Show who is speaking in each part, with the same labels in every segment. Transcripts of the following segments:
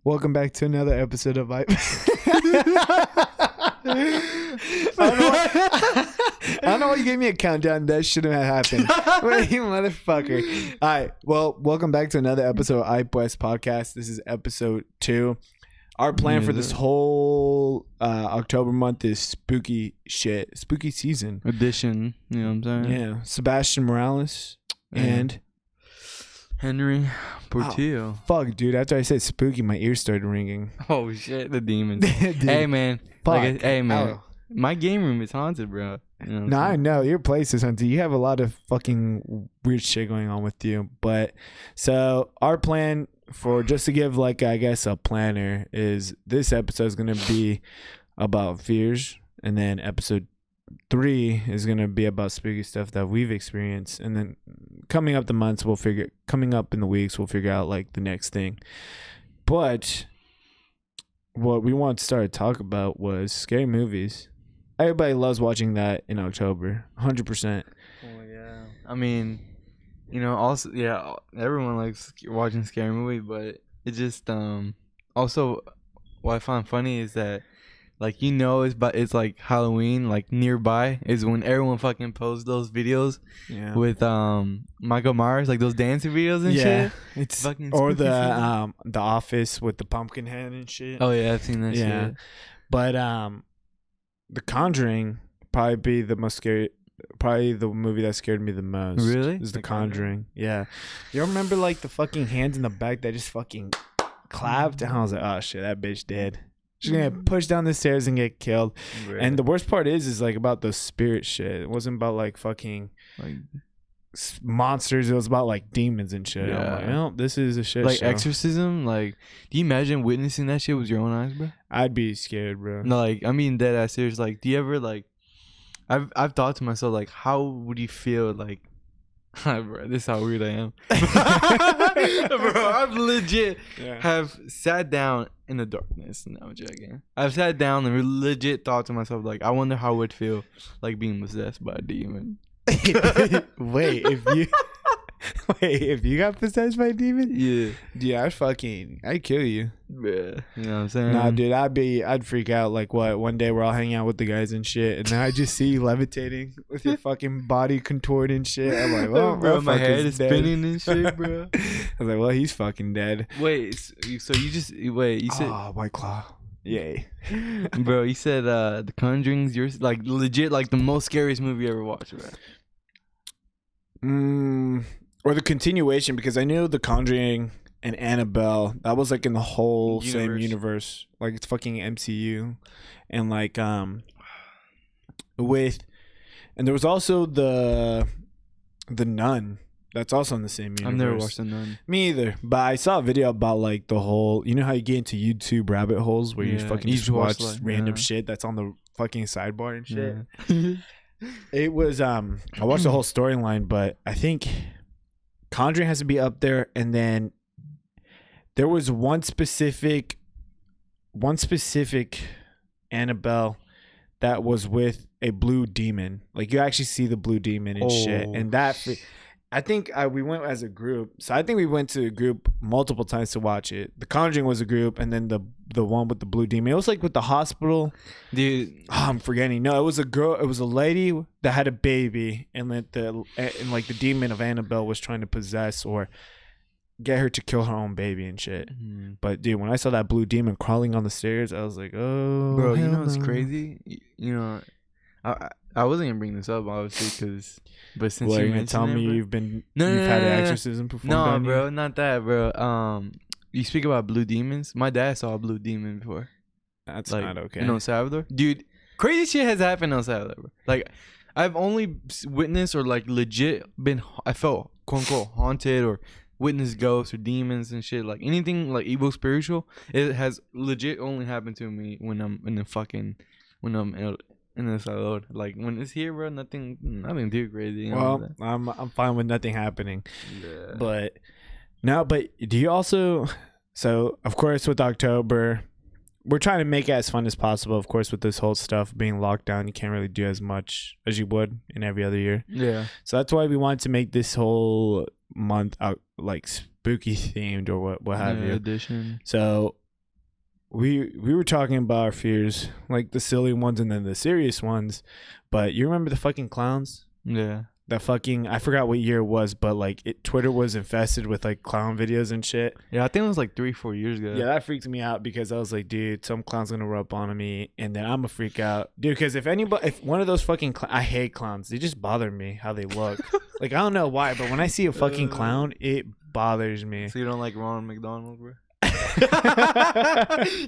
Speaker 1: Welcome back to another episode of I don't know why you gave me a countdown. That shouldn't have happened. Wait, you motherfucker. All right. Well, welcome back to another episode of I West Podcast. This is episode 2. Our plan for this whole October month is spooky shit. Spooky season.
Speaker 2: Edition. You know what I'm saying?
Speaker 1: Yeah. Sebastian Morales and
Speaker 2: Henry Portillo.
Speaker 1: Oh, fuck, dude. After I said spooky, my ears started ringing.
Speaker 2: Oh, shit. The demons.
Speaker 1: Dude,
Speaker 2: hey, man.
Speaker 1: fuck.
Speaker 2: Hey, man.
Speaker 1: Oh.
Speaker 2: My game room is haunted, bro. You know what I'm
Speaker 1: No, I
Speaker 2: saying?
Speaker 1: know your place is haunted. You have a lot of fucking weird shit going on with you. But so our plan for just to give like I guess a planner is this episode is gonna be about fears, and then episode 3 is gonna be about spooky stuff that we've experienced, and then coming up in the weeks we'll figure out like the next thing. But what we want to start to talk about was scary movies. Everybody loves watching that in October, 100%.
Speaker 2: Oh, yeah. I mean, you know, also, yeah, everyone likes watching scary movies, but it just, also, what I find funny is that, like, you know, it's like Halloween, like, nearby is when everyone fucking posts those videos with, Michael Myers, like, those dancing videos and shit.
Speaker 1: It's
Speaker 2: fucking
Speaker 1: or
Speaker 2: spooky
Speaker 1: the Office with the pumpkin head and shit.
Speaker 2: Oh, yeah, I've seen that shit.
Speaker 1: But, The Conjuring probably be the most scary. Probably the movie that scared me the most.
Speaker 2: Really?
Speaker 1: Is The Conjuring. Yeah. You remember like the fucking hands in the back that just fucking clapped? And I was like, oh shit, that bitch dead. She's gonna get pushed down the stairs and get killed.
Speaker 2: Really?
Speaker 1: And the worst part is like about the spirit shit. It wasn't about like fucking
Speaker 2: like
Speaker 1: monsters. It was about like demons and shit.
Speaker 2: Yeah.
Speaker 1: I'm like, well, this is a shit
Speaker 2: like
Speaker 1: show.
Speaker 2: exorcism. Like, do you imagine witnessing that shit with your own eyes, bro?
Speaker 1: I'd be scared, bro.
Speaker 2: No, like, I mean, dead ass serious. Like, do you ever like? I've thought to myself, like, how would you feel, like, bro, this is how weird I am, bro. I've legit have sat down in the darkness. No, I'm joking. I've sat down and legit thought to myself, like, I wonder how it would feel, like, being possessed by a demon.
Speaker 1: Wait, if you got possessed by a demon?
Speaker 2: Yeah.
Speaker 1: Dude, I'd kill you.
Speaker 2: Yeah. You know what I'm saying?
Speaker 1: Nah, dude, I'd freak out. Like, what? One day we're all hanging out with the guys and shit, and then I just see you levitating with your fucking body contoured and shit. I'm like, well,
Speaker 2: bro, my head is
Speaker 1: dead.
Speaker 2: spinning and shit, bro.
Speaker 1: I was like, well, he's fucking dead.
Speaker 2: Wait, so you said,
Speaker 1: Oh, White Claw. Yay.
Speaker 2: bro, you said The Conjuring's yours, like, legit, like, the most scariest movie you ever watched, bro.
Speaker 1: Or the continuation, because I knew The Conjuring and Annabelle, that was like in the whole same universe. Like it's fucking MCU. And like and there was also the Nun. That's also in the same universe.
Speaker 2: I've never watched The Nun.
Speaker 1: Me either. But I saw a video about like the whole, you know how you get into YouTube rabbit holes where you fucking just watch like, random shit that's on the fucking sidebar and shit.
Speaker 2: Yeah.
Speaker 1: It was I watched the whole storyline, but I think Conjuring has to be up there, and then there was one specific Annabelle that was with a blue demon. Like you actually see the blue demon and shit, and that I think we went as a group. So I think we went to a group multiple times to watch it. The Conjuring was a group, and then the one with the blue demon. It was like with the hospital.
Speaker 2: Dude,
Speaker 1: I'm forgetting. No, it was a girl. It was a lady that had a baby, and like the demon of Annabelle was trying to possess or get her to kill her own baby and shit.
Speaker 2: mm-hmm.
Speaker 1: But dude, when I saw that blue demon crawling on the stairs, I was like, oh,
Speaker 2: bro, you know what's
Speaker 1: no.
Speaker 2: crazy? You know, I wasn't gonna bring this up obviously, but since
Speaker 1: Well,
Speaker 2: you
Speaker 1: you're gonna
Speaker 2: mentioned
Speaker 1: tell me
Speaker 2: bro,
Speaker 1: you've had an exorcism performed
Speaker 2: no,
Speaker 1: on
Speaker 2: bro,
Speaker 1: you?
Speaker 2: not that, bro. You speak about blue demons. My dad saw a blue demon before.
Speaker 1: That's
Speaker 2: like,
Speaker 1: not okay.
Speaker 2: In El Salvador, dude, crazy shit has happened in El Salvador, bro. Like, I've only witnessed or like legit I felt quote unquote haunted or witnessed ghosts or demons and shit. Like anything like evil spiritual, it has legit only happened to me when I'm in El Salvador. Like when it's here, bro, nothing too crazy. You know
Speaker 1: well, I'm fine with nothing happening.
Speaker 2: Yeah.
Speaker 1: But do you also? So of course with October, we're trying to make it as fun as possible. Of course, with this whole stuff being locked down, you can't really do as much as you would in every other year.
Speaker 2: Yeah.
Speaker 1: So that's why we wanted to make this whole month out like spooky themed or what have you.
Speaker 2: Edition.
Speaker 1: So we were talking about our fears, like the silly ones and then the serious ones. But you remember the fucking clowns?
Speaker 2: Yeah.
Speaker 1: The fucking, I forgot what year it was, but like Twitter was infested with like clown videos and shit.
Speaker 2: Yeah, I think it was like 3-4 years ago.
Speaker 1: Yeah, that freaked me out because I was like, dude, some clown's gonna rub on me, and then I'm gonna freak out, dude. Because if one of those fucking, I hate clowns. They just bother me how they look. Like I don't know why, but when I see a fucking clown, it bothers me.
Speaker 2: So you don't like Ronald McDonald, bro? You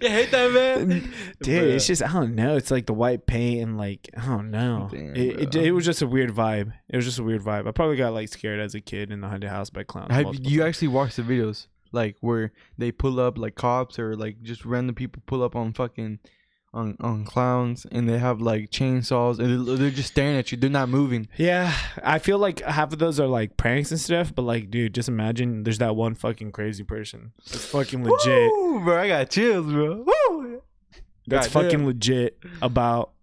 Speaker 2: hate that man,
Speaker 1: dude. It's just, I don't know. It's like the white paint and like, I don't know.
Speaker 2: Damn,
Speaker 1: it was just a weird vibe. It was just a weird vibe. I probably got like scared as a kid in the haunted house by clowns.
Speaker 2: Have you actually watched the videos like where they pull up like cops or like just random people pull up on fucking on clowns and they have like chainsaws and they're just staring at you. They're not moving.
Speaker 1: Yeah, I feel like half of those are like pranks and stuff, but like, dude, just imagine there's that one fucking crazy person. It's fucking legit.
Speaker 2: Woo, bro, I got chills, bro. Woo.
Speaker 1: That's
Speaker 2: God
Speaker 1: fucking
Speaker 2: damn.
Speaker 1: legit about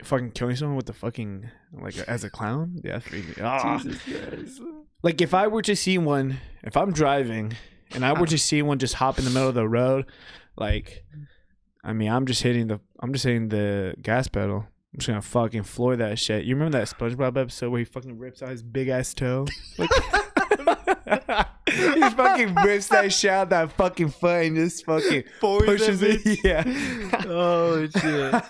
Speaker 1: fucking killing someone with the fucking, like, as a clown. Yeah, that's freaky.
Speaker 2: Jesus Christ.
Speaker 1: Like if I were to see one, if I'm driving and I were to see one just hop in the middle of the road, like, I mean, I'm just hitting the gas pedal. I'm just gonna fucking floor that shit. You remember that SpongeBob episode where he fucking rips out his big ass toe? Like, he fucking rips that shit out that fucking foot and just fucking pushes it. Yeah.
Speaker 2: Oh shit.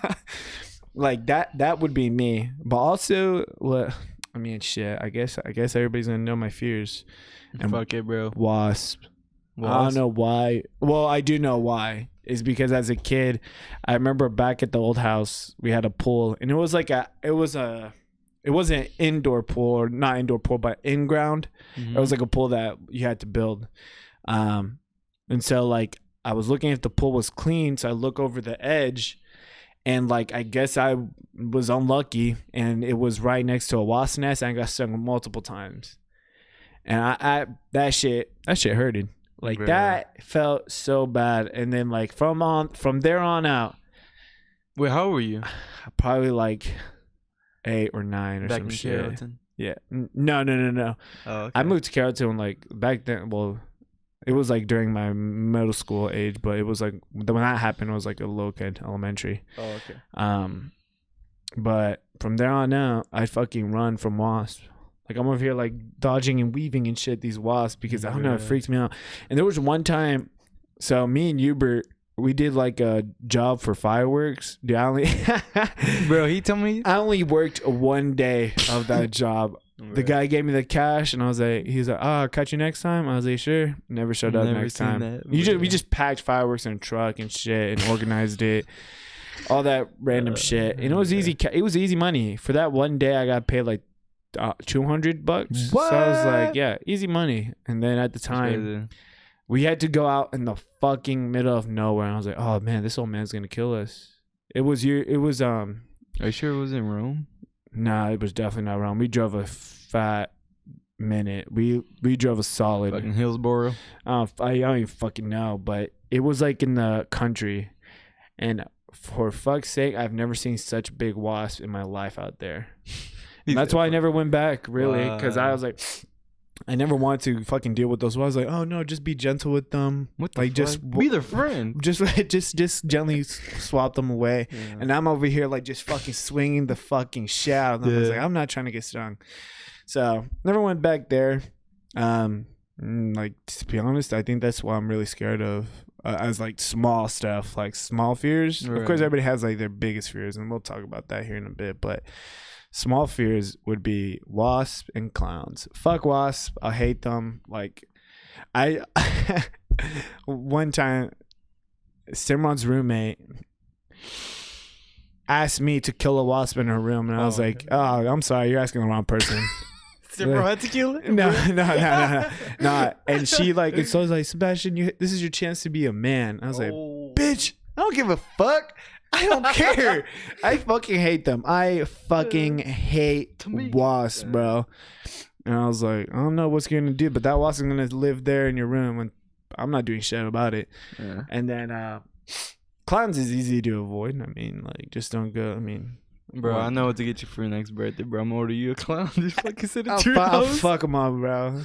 Speaker 1: Like that would be me. But also, what? I mean, shit. I guess everybody's gonna know my fears.
Speaker 2: And fuck it, bro.
Speaker 1: Wasp. I don't know why. Well, I do know why. Is because as a kid, I remember back at the old house, we had a pool, and it was an indoor pool, or not indoor pool, but in ground.
Speaker 2: Mm-hmm.
Speaker 1: It was like a pool that you had to build. And so like I was looking if the pool was clean, so I look over the edge, and like I guess I was unlucky, and it was right next to a wasp nest, and I got stung multiple times, and I that shit hurted. Like that felt so bad, and then like from there on out.
Speaker 2: Wait, how old were you?
Speaker 1: Probably like 8 or 9 or
Speaker 2: Back
Speaker 1: some
Speaker 2: in
Speaker 1: shit.
Speaker 2: Carrollton?
Speaker 1: Yeah, no.
Speaker 2: Oh, okay.
Speaker 1: I moved to Carrollton like back then. Well, it was like during my middle school age, but it was like when that happened, it was like a little kid, elementary.
Speaker 2: Oh, okay.
Speaker 1: But from there on out, I fucking run from wasps. Like I'm over here like dodging and weaving and shit these wasps because I don't know, it freaks me out. And there was one time, so me and Hubert, we did like a job for fireworks. Dude,
Speaker 2: Bro, he told me
Speaker 1: I only worked one day of that job. The guy gave me the cash and he's like, I'll catch you next time. I was like, sure. Never showed up next time. We just packed fireworks in a truck and shit and organized it. All that random shit. And it was easy. It was easy money. For that one day, I got paid like $200.
Speaker 2: What?
Speaker 1: So I was like, yeah, easy money. And then at the time, we had to go out in the fucking middle of nowhere. And I was like, oh man, this old man's gonna kill us. Are you sure it was in Rome? Nah, it was definitely not Rome. We drove a fat minute. We drove a solid
Speaker 2: fucking Hillsboro.
Speaker 1: I don't even fucking know, but it was like in the country. And for fuck's sake, I've never seen such big wasps in my life out there. And that's why I never went back, really, because I was like, I never wanted to fucking deal with those. I was like, oh no, just be gentle with them.
Speaker 2: What the fuck? Just be their friend.
Speaker 1: Just gently swap them away. Yeah. And I'm over here like just fucking swinging the fucking shit out of them. I was like, I'm not trying to get stung. So never went back there. Like to be honest, I think that's what I'm really scared of. As like small stuff, like small fears. Right. Of course, everybody has like their biggest fears, and we'll talk about that here in a bit. But small fears would be wasp and clowns. Fuck wasp. I hate them. Like, one time, Simran's roommate asked me to kill a wasp in her room, and I was like, "Oh, I'm sorry, you're asking the wrong person."
Speaker 2: Simran had to kill it?
Speaker 1: No. And she like, so I was like, Sebastian, this is your chance to be a man. I was like, bitch, I don't give a fuck. I don't care. I fucking hate them. I fucking hate wasps, bro. And I was like, I don't know what's going to do, but that wasp is going to live there in your room, and I'm not doing shit about it. Yeah. And then clowns is easy to avoid. I mean, like, just don't go. I mean,
Speaker 2: Bro, I
Speaker 1: What?
Speaker 2: know what to get you for your next birthday, bro. I'm gonna order you a clown. Just fucking sit
Speaker 1: I'll,
Speaker 2: at your
Speaker 1: I'll
Speaker 2: house.
Speaker 1: fuck them up, bro.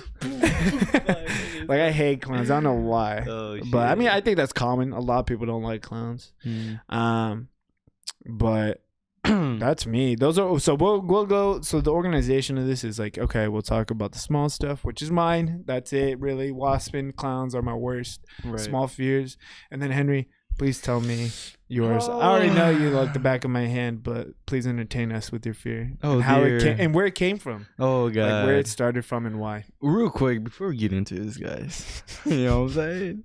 Speaker 1: Like, I hate clowns. I don't know why.
Speaker 2: Oh, shit.
Speaker 1: But I mean, I think that's common. A lot of people don't like clowns. But that's me. Those are so we'll go. So the organization of this is like, okay, we'll talk about the small stuff, which is mine. That's it, really. Waspin clowns are my worst.
Speaker 2: Right.
Speaker 1: Small fears, and then Henry, please tell me yours. I already know you like the back of my hand, but please entertain us with your fear.
Speaker 2: Oh,
Speaker 1: and how
Speaker 2: dear.
Speaker 1: it came and where it came from.
Speaker 2: Oh god.
Speaker 1: Like where it started from and why.
Speaker 2: Real quick before we get into this, guys. You know what I'm saying?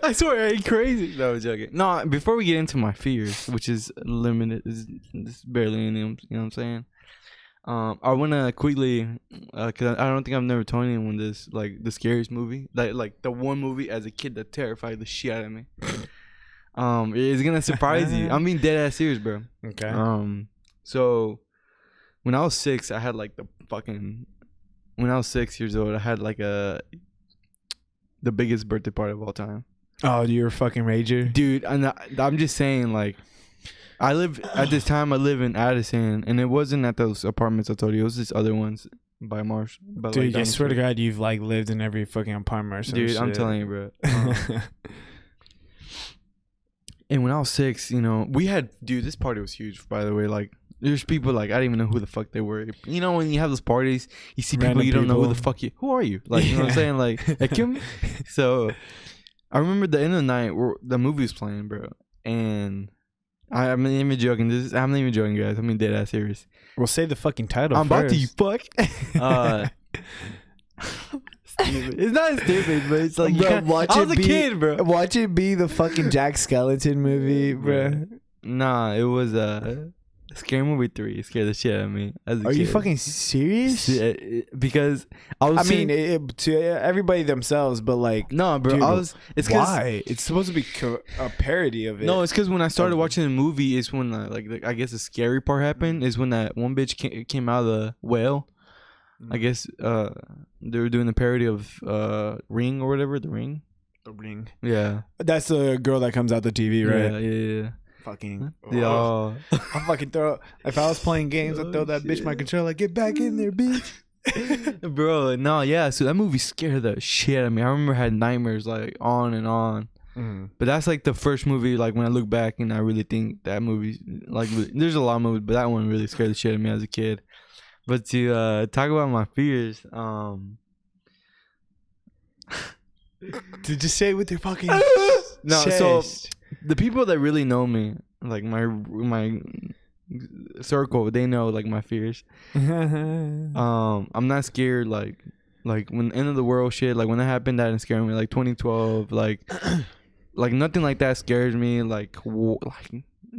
Speaker 2: I swear I ain't crazy. No, I'm joking. No, before we get into my fears, which is limited, is barely any. You know what I'm saying? I wanna quickly, cause I don't think I've never told anyone this. Like the scariest movie, like the one movie as a kid that terrified the shit out of me. It's gonna surprise you. I'm being dead ass serious, bro.
Speaker 1: Okay.
Speaker 2: So when I was 6, I had like when I was 6 years old, I had like the biggest birthday party of all time.
Speaker 1: Oh, you're a fucking rager.
Speaker 2: Dude, I'm just saying, like, at this time I live in Addison, and it wasn't at those apartments I told you. It was just other ones by Marsh. By,
Speaker 1: Dude,
Speaker 2: like,
Speaker 1: I swear to God, you've like lived in every fucking apartment or some
Speaker 2: dude,
Speaker 1: shit.
Speaker 2: I'm telling you, bro. And when I was 6, you know, this party was huge, by the way. Like, there's people, like, I didn't even know who the fuck they were. You know, when you have those parties, you see people
Speaker 1: Random
Speaker 2: you don't know who
Speaker 1: people.
Speaker 2: the fuck who are you? Like, you know what I'm saying? Like him. So, I remember the end of the night where the movie was playing, bro. And I'm not even joking. I'm not even joking, guys. I'm being dead ass serious.
Speaker 1: Well, say the fucking title.
Speaker 2: I'm about to, you
Speaker 1: first.
Speaker 2: fuck. Stupid. It's not stupid, but it's like,
Speaker 1: Bro, watch
Speaker 2: I was
Speaker 1: it
Speaker 2: a
Speaker 1: be-
Speaker 2: kid, bro.
Speaker 1: Watch it be the fucking Jack Skellington movie, bro.
Speaker 2: Nah, it was Scary Movie 3. It scared the shit out of me as a
Speaker 1: Are
Speaker 2: kid.
Speaker 1: you fucking serious?
Speaker 2: Because I was.
Speaker 1: I mean, to everybody themselves, but like,
Speaker 2: no, bro.
Speaker 1: dude,
Speaker 2: It's
Speaker 1: why? It's supposed to be a parody of it.
Speaker 2: No, it's because when I started watching the movie, it's when I guess the scary part happened. Is when that one bitch came out of the well. I guess they were doing the parody of Ring or whatever. The Ring.
Speaker 1: The Ring.
Speaker 2: Yeah.
Speaker 1: That's the girl that comes out the TV, right?
Speaker 2: Yeah.
Speaker 1: Fucking.
Speaker 2: Yeah.
Speaker 1: I'll fucking throw. If I was playing games, I'd throw that bitch my controller. Get back in there, bitch.
Speaker 2: Bro, no, yeah. So that movie scared the shit out of me. I remember I had nightmares like on and on. But that's like the first movie. Like when I look back and I really think that movie, like, there's a lot of movies, but that one really scared the shit out of me as a kid. But to talk about my fears,
Speaker 1: to just say it with your fucking
Speaker 2: no. So the people that really know me, like my circle, they know like my fears. I'm not scared. Like when end of the world shit, like when that happened, that didn't scare me. Like 2012, like nothing like that scares me. Like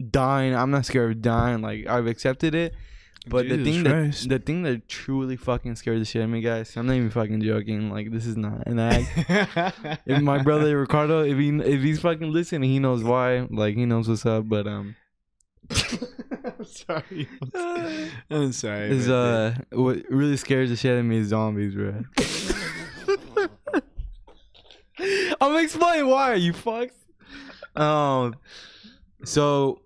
Speaker 2: dying, I'm not scared of dying. Like I've accepted it. But the thing that truly fucking scared the shit out of me, guys, I'm not even fucking joking. Like, this is not an act. If my brother Ricardo, if he's fucking listening, he knows why. Like, he knows what's up. But
Speaker 1: I'm sorry. I'm sorry.
Speaker 2: Is what really scares the shit out of me is zombies, bro. I'm gonna explain why, you fucks. So,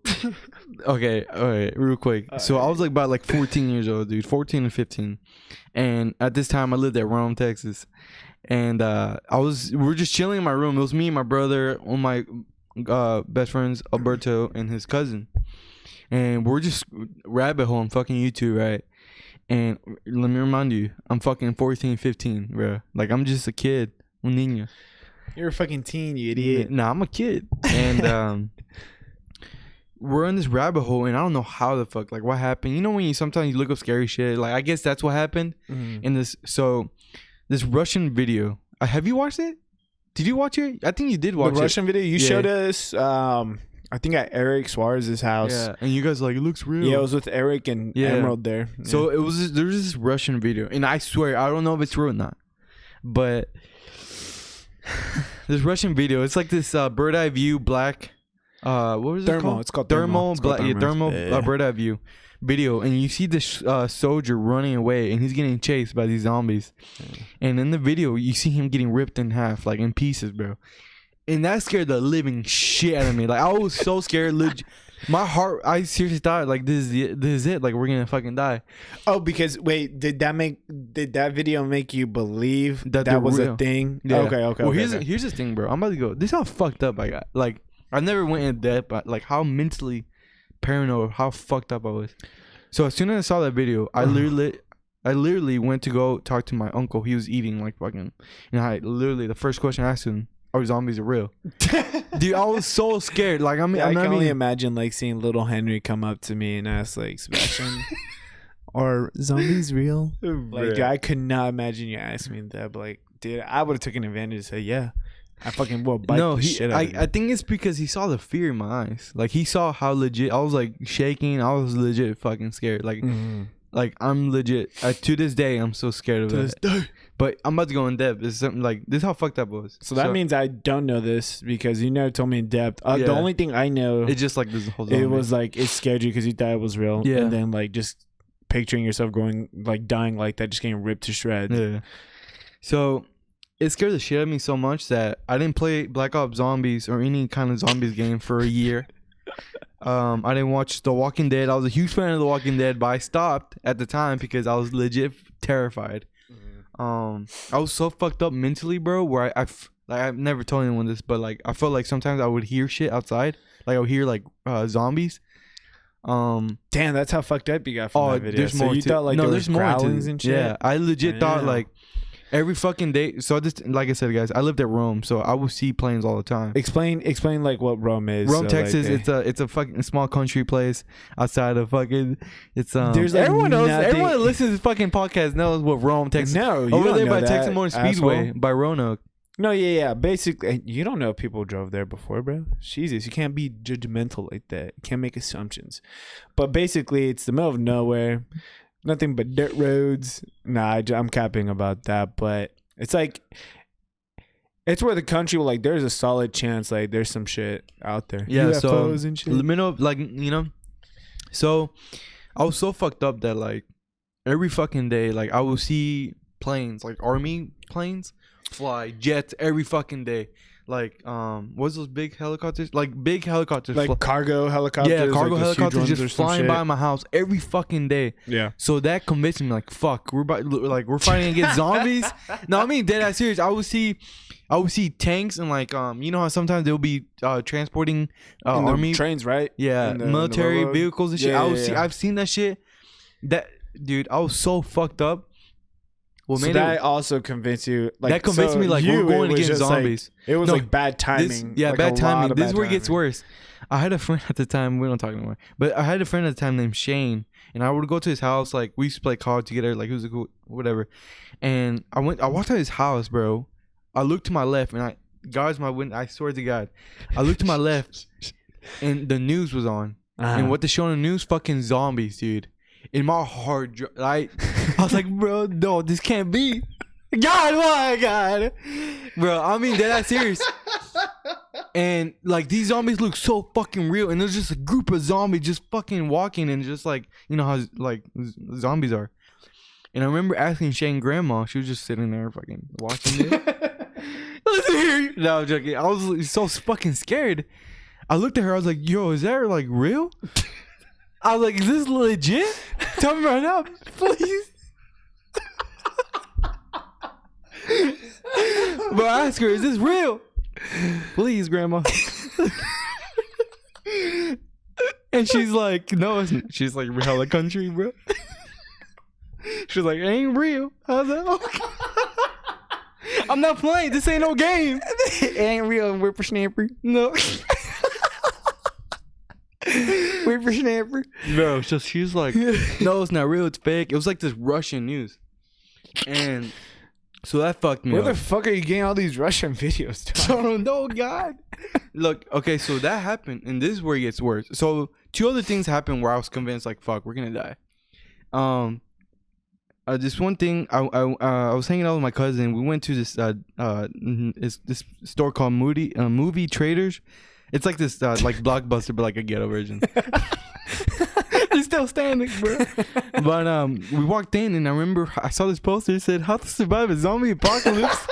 Speaker 2: okay, all right, real quick. So I was like about like 14 years old, dude, 14 and 15, and at this time I lived at Rome, Texas, and we're just chilling in my room. It was me and my brother, one of my best friends, Alberto, and his cousin, and we're just rabbit hole on fucking YouTube, right? And let me remind you, I'm fucking 14, 15, bro. Like I'm just a kid, un niño.
Speaker 1: You're a fucking teen, you idiot.
Speaker 2: Nah, I'm a kid, and we're in this rabbit hole, and I don't know how the fuck, like, what happened. You know when sometimes you look up scary shit? Like, I guess that's what happened in this. So, this Russian video. Have you watched it? Did you watch it? I think you did watch it.
Speaker 1: The Russian video? You showed us, I think at Eric Suarez's house.
Speaker 2: Yeah, and you guys like, it looks real.
Speaker 1: Yeah, it was with Eric and Emerald there. Yeah.
Speaker 2: So, there was this Russian video, and I swear, I don't know if it's real or not, but this Russian video, it's like this bird eye view black. What was it called?
Speaker 1: It's called
Speaker 2: Thermal.
Speaker 1: Thermal.
Speaker 2: Thermal bird eye view video, and you see this soldier running away, and he's getting chased by these zombies. And in the video, you see him getting ripped in half, like in pieces, bro. And that scared the living shit out of me. Like I was so scared. My heart, I seriously thought like this is it. Like we're gonna fucking die.
Speaker 1: Oh, because wait, did that video make you believe
Speaker 2: That
Speaker 1: that
Speaker 2: they're
Speaker 1: was
Speaker 2: real.
Speaker 1: a thing?
Speaker 2: Yeah.
Speaker 1: Okay.
Speaker 2: Well,
Speaker 1: Okay.
Speaker 2: here's the thing, bro. I'm about to go. This is how fucked up I got. Like I never went in depth, but like how mentally paranoid, how fucked up I was. So as soon as I saw that video, I literally went to go talk to my uncle. He was eating like fucking, and I literally the first question I asked him, "Are zombies real?" Dude, I was so scared. Like I
Speaker 1: can only imagine like seeing little Henry come up to me and ask like, Sebastian, are zombies real? Like, dude, I could not imagine you asking me that. But like, dude, I would have taken advantage and say, yeah. I fucking will bite the shit out of you.
Speaker 2: I think it's because he saw the fear in my eyes. Like he saw how legit I was, like shaking. I was legit fucking scared. Like, like I'm legit. To this day, I'm so scared of that. But I'm about to go in depth. It's something like this. Is how fucked up it was.
Speaker 1: So that means I don't know this because you never told me in depth. The only thing I know,
Speaker 2: it's just like this whole.
Speaker 1: It was like it scared you because you thought it was real.
Speaker 2: Yeah.
Speaker 1: And then like just picturing yourself going like dying like that, just getting ripped to shreds.
Speaker 2: Yeah. So it scared the shit out of me so much that I didn't play Black Ops Zombies or any kind of zombies game for a year. I didn't watch The Walking Dead. I was a huge fan of The Walking Dead, but I stopped at the time because I was legit terrified. I was so fucked up mentally, bro, where I've never told anyone this, but like I felt like sometimes I would hear shit outside. Like I would hear like zombies.
Speaker 1: Damn, that's how fucked up you got from that video.
Speaker 2: There's more.
Speaker 1: You thought like there was growlings and shit?
Speaker 2: Yeah, I legit thought like every fucking day. So just like I said, guys, I lived at Rome, so I would see planes all the time.
Speaker 1: Explain like what Rome is.
Speaker 2: Rome,
Speaker 1: so,
Speaker 2: Texas.
Speaker 1: Like,
Speaker 2: it's a fucking small country place outside of fucking. It's
Speaker 1: There's like
Speaker 2: everyone knows.
Speaker 1: nothing.
Speaker 2: Everyone that listens to this fucking podcast knows what Rome, Texas.
Speaker 1: No, you
Speaker 2: over
Speaker 1: don't
Speaker 2: there
Speaker 1: know
Speaker 2: by
Speaker 1: that,
Speaker 2: Texas Motor Speedway
Speaker 1: asshole.
Speaker 2: by Roanoke.
Speaker 1: No, yeah. Basically, you don't know people drove there before, bro. Jesus, you can't be judgmental like that. You can't make assumptions. But basically, it's the middle of nowhere, nothing but dirt roads. Nah, I'm capping about that, but it's like it's where the country will like. There's a solid chance like there's some shit out there.
Speaker 2: Yeah,
Speaker 1: UFOs
Speaker 2: so
Speaker 1: and shit.
Speaker 2: the middle of, like, you know. So I was so fucked up that like every fucking day, like I will see planes, like army planes, fly jets every fucking day. Like what's those big helicopters? Like big helicopters,
Speaker 1: Like cargo helicopters.
Speaker 2: yeah, cargo
Speaker 1: like those huge
Speaker 2: helicopters
Speaker 1: ones or
Speaker 2: just
Speaker 1: some
Speaker 2: flying
Speaker 1: shit.
Speaker 2: by my house every fucking day.
Speaker 1: Yeah.
Speaker 2: So that convinced me, like, fuck, we're fighting against zombies. No, I mean dead ass serious. I would see tanks and like you know how sometimes they'll be transporting
Speaker 1: In the
Speaker 2: army
Speaker 1: trains, right?
Speaker 2: yeah,
Speaker 1: In the
Speaker 2: military
Speaker 1: railroad.
Speaker 2: vehicles and shit.
Speaker 1: Yeah,
Speaker 2: I've seen that shit. That dude, I was so fucked up. Well,
Speaker 1: So
Speaker 2: made
Speaker 1: that
Speaker 2: it,
Speaker 1: also convinced you. Like
Speaker 2: that convinced
Speaker 1: so
Speaker 2: me like
Speaker 1: you,
Speaker 2: we're going
Speaker 1: it was
Speaker 2: against
Speaker 1: just, like,
Speaker 2: zombies.
Speaker 1: it was
Speaker 2: No,
Speaker 1: like bad timing.
Speaker 2: Yeah,
Speaker 1: like,
Speaker 2: bad
Speaker 1: a lot
Speaker 2: timing.
Speaker 1: of
Speaker 2: This is
Speaker 1: bad
Speaker 2: where it gets
Speaker 1: timing.
Speaker 2: worse. I had a friend at the time. We don't talk anymore. But I had a friend at the time named Shane, and I would go to his house. Like we used to play cards together. Like it was a cool whatever. And I walked out his house, bro. I looked to my left, and God's my witness. I swear to God, I looked to my left, and the news was on. And what they show on the news, fucking zombies, dude. In my heart, I was like, bro, no, this can't be. God, why, God, bro? I mean, they're that serious. And like these zombies look so fucking real, and there's just a group of zombies just fucking walking, and just like you know how like zombies are. And I remember asking Shane grandma, she was just sitting there fucking watching it. Listen here, no, I'm joking. I was so fucking scared. I looked at her, I was like, yo, is that like real? I was like, is this legit? Tell me right now, please. But I asked her, is this real? Please, grandma. And she's like, no, it's not. She's like, hella country, bro. She's like, it ain't real. I was like, okay. I'm not playing. This ain't no game.
Speaker 1: It ain't real, whippersnapper.
Speaker 2: No.
Speaker 1: Whippersnapper.
Speaker 2: Bro, so she's like, no, it's not real. It's fake. It was like this Russian news. And so that fucked me
Speaker 1: Where
Speaker 2: up.
Speaker 1: the fuck are you getting all these Russian videos, Tom?
Speaker 2: I don't know, God. Look, okay, so that happened, and this is where it gets worse. So 2 other things happened where I was convinced, like, fuck, we're gonna die. This one thing, I was hanging out with my cousin. We went to this this store called Movie Traders. It's like this like Blockbuster, but like a ghetto version. It's still standing, bro. But we walked in, and I remember I saw this poster. It said, "How to survive a zombie apocalypse."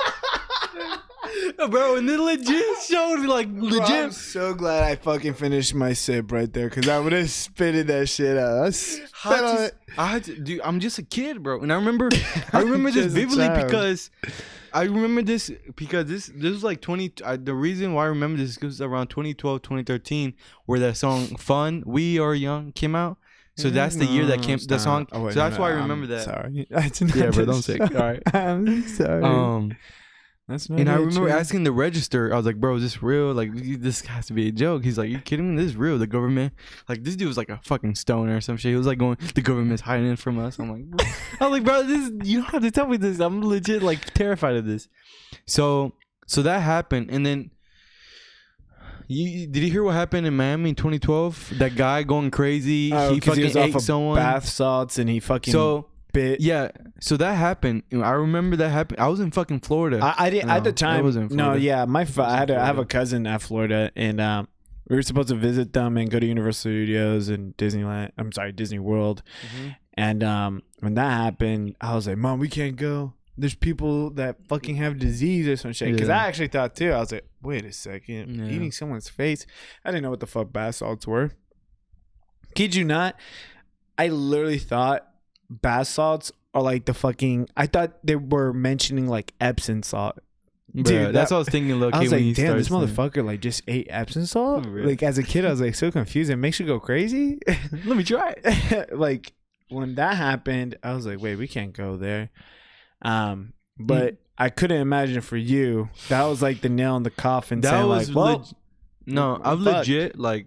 Speaker 2: Bro, and they legit showed like
Speaker 1: Bro,
Speaker 2: legit.
Speaker 1: I'm so glad I fucking finished my sip right there because I would have spitted that shit out.
Speaker 2: I had to, dude. I'm just a kid, bro, and I remember this
Speaker 1: Just a
Speaker 2: vividly
Speaker 1: child.
Speaker 2: because this was like 20. The reason why I remember this is because around 2012, 2013, where that song "Fun We Are Young" came out. So that's the year that came the song.
Speaker 1: Oh, wait,
Speaker 2: so that's
Speaker 1: no,
Speaker 2: why I
Speaker 1: I'm
Speaker 2: remember that.
Speaker 1: Sorry.
Speaker 2: Yeah, bro, don't say. All right.
Speaker 1: I'm sorry. That's not
Speaker 2: And I
Speaker 1: it,
Speaker 2: remember
Speaker 1: Trey.
Speaker 2: asking the register, I was like, bro, is this real? Like, this has to be a joke. He's like, you kidding me? This is real. The government, like, this dude was like a fucking stoner or some shit. He was like going, the government's hiding it from us. I'm like, bro. I was like, bro, you don't have to tell me this. I'm legit like terrified of this. So that happened. And then, did you hear what happened in Miami in 2012? That guy going crazy.
Speaker 1: Oh,
Speaker 2: He
Speaker 1: 'cause
Speaker 2: fucking
Speaker 1: was off
Speaker 2: ate
Speaker 1: of
Speaker 2: someone.
Speaker 1: bath salts and he fucking bit.
Speaker 2: Yeah. So that happened. I remember that happened. I was in fucking Florida.
Speaker 1: I did
Speaker 2: No,
Speaker 1: at the
Speaker 2: that
Speaker 1: time.
Speaker 2: wasn't
Speaker 1: No,
Speaker 2: Florida.
Speaker 1: yeah, I have a
Speaker 2: Florida.
Speaker 1: cousin at Florida, and we were supposed to visit them and go to Universal Studios and Disneyland. I'm sorry, Disney World.
Speaker 2: Mhm.
Speaker 1: And when that happened, I was like, "Mom, we can't go. There's people that fucking have disease or some shit." Because
Speaker 2: Yeah.
Speaker 1: I actually thought too. I was like, "Wait a second,
Speaker 2: Yeah.
Speaker 1: eating someone's face." I didn't know what the fuck bath salts were. Kid you not, I literally thought bath salts are like the fucking. I thought they were mentioning like Epsom salt.
Speaker 2: Bruh,
Speaker 1: Dude,
Speaker 2: that's
Speaker 1: that-
Speaker 2: what I was thinking. Low
Speaker 1: I was
Speaker 2: when
Speaker 1: like,
Speaker 2: you
Speaker 1: damn, this
Speaker 2: started saying-
Speaker 1: motherfucker like just ate Epsom salt.
Speaker 2: Really?
Speaker 1: Like as a kid, I was like so confused. It makes you go crazy.
Speaker 2: Let me try it.
Speaker 1: Like when that happened, I was like, wait, we can't go there. But I couldn't imagine for you that was like the nail in the coffin.
Speaker 2: That
Speaker 1: saying
Speaker 2: was
Speaker 1: like, well,
Speaker 2: no,
Speaker 1: we're
Speaker 2: I'm
Speaker 1: fucked.
Speaker 2: legit like.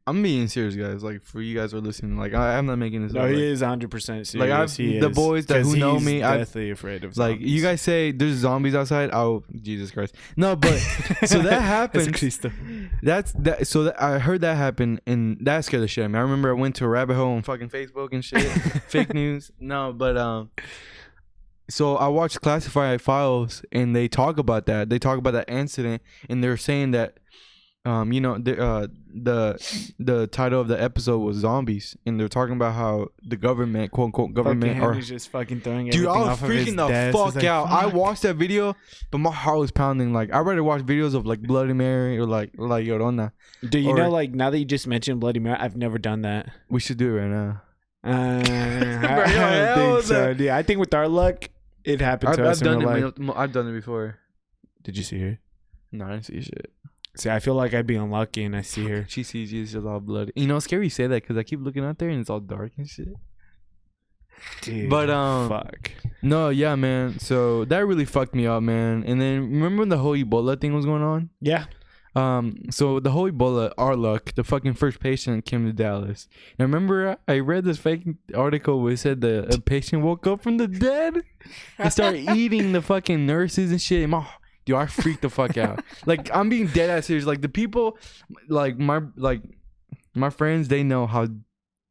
Speaker 2: I'm being serious, guys. Like for you guys who are listening, like I'm not making this.
Speaker 1: no,
Speaker 2: up,
Speaker 1: he
Speaker 2: like,
Speaker 1: is 100% serious.
Speaker 2: Like, I've-
Speaker 1: He
Speaker 2: the
Speaker 1: is.
Speaker 2: boys that
Speaker 1: 'Cause
Speaker 2: who know
Speaker 1: he's
Speaker 2: me, I've-
Speaker 1: deathly afraid of
Speaker 2: like
Speaker 1: zombies.
Speaker 2: you guys say there's zombies outside. Oh Jesus Christ! No, but so that happened. So that I heard that happen, and that scared the shit out of me. I remember I went to a rabbit hole on fucking Facebook and shit, fake news. No, but so I watched Classified Files, and they talk about that. They talk about that incident, and they're saying that, you know, the title of the episode was zombies, and they're talking about how the government, quote unquote government,
Speaker 1: Fucking
Speaker 2: or
Speaker 1: Henry's just fucking throwing
Speaker 2: dude,
Speaker 1: everything
Speaker 2: I was
Speaker 1: off of his
Speaker 2: freaking the
Speaker 1: desk.
Speaker 2: fuck
Speaker 1: He's like,
Speaker 2: out. I
Speaker 1: "Fuck."
Speaker 2: watched that video, but my heart was pounding. Like I'd rather watch videos of like Bloody Mary or like Llorona.
Speaker 1: Do you
Speaker 2: or-
Speaker 1: know, like, now that you just mentioned Bloody Mary, I've never done that.
Speaker 2: We should do it right now.
Speaker 1: I
Speaker 2: Bro,
Speaker 1: don't
Speaker 2: hell
Speaker 1: think so,
Speaker 2: no.
Speaker 1: dude. I think with our luck, it happened to us in real life.
Speaker 2: I've done it before.
Speaker 1: Did you see her?
Speaker 2: No, I didn't see shit.
Speaker 1: See, I feel like I'd be unlucky and I see her.
Speaker 2: She sees you, it's just all bloody. You know, it's scary you say that because I keep looking out there and it's all dark and shit.
Speaker 1: Dude,
Speaker 2: But,
Speaker 1: fuck.
Speaker 2: No, yeah, man. So that really fucked me up, man. And then remember when the whole Ebola thing was going on?
Speaker 1: Yeah.
Speaker 2: So the whole Ebola, our luck, the fucking first patient came to Dallas. And I remember I read this fake article where it said a patient woke up from the dead and started eating the fucking nurses and shit. And dude, I freaked the fuck out. Like I'm being dead ass serious. Like the people, like my friends, they know how